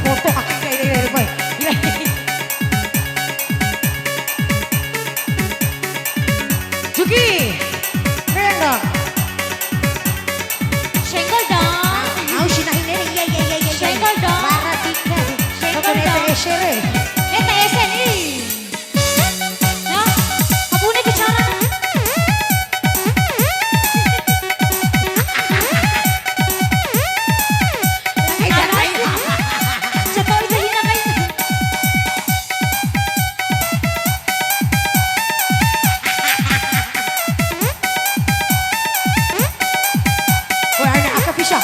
foto aku kayak boy. Juki, keren dong. Senggol dong. Mau sih nah ini iya. Senggol dong. Para tiga. Senggol dong. Esere. Neta esen ih. Nah, kabune bicara. Cetok itu hina kayak. Wah, ini aku bisa.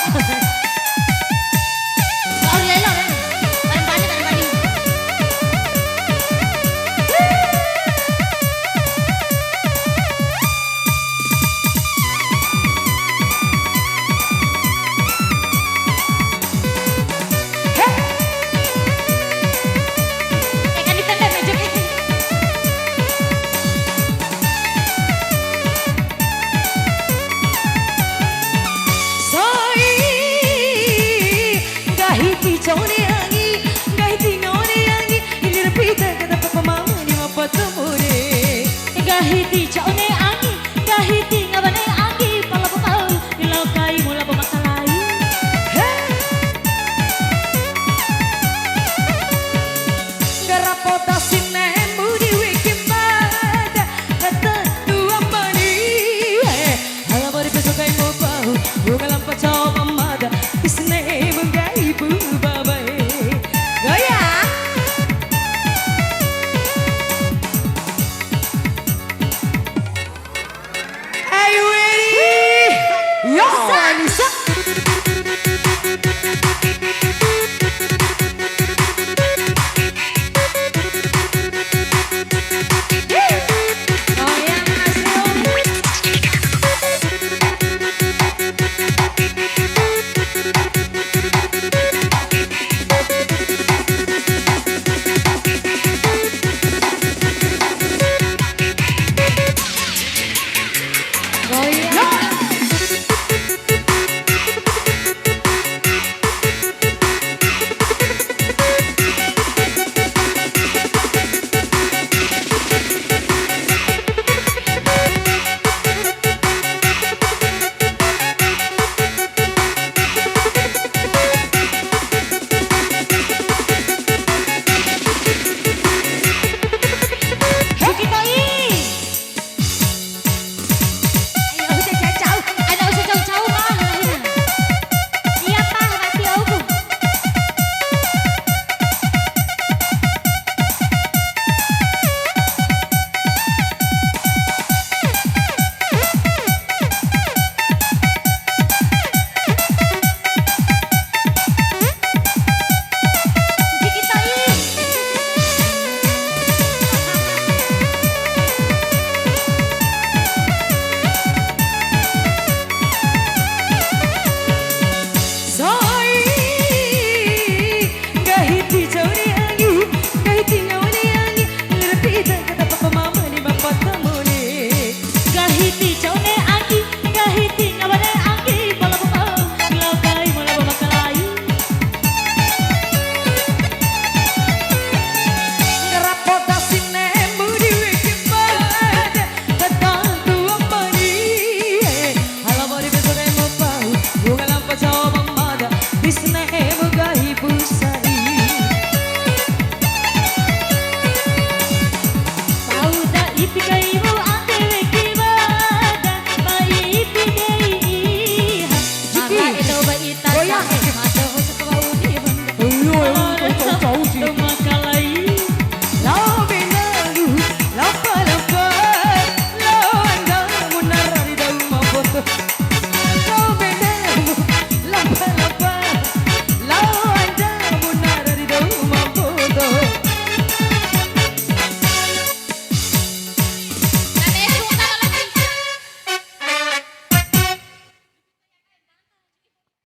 Gahiti jaune angi, gahiti ngabane angi, pala pemau, ilau kai mula pemakalai. Garapota sinemu di wikimada, kata dua mani. Alam beri pesukai mau bau, bukan lampa cau mamada, isne menggai bu babai. Goyang. Are you ready? Yo, Anissa. Goyang.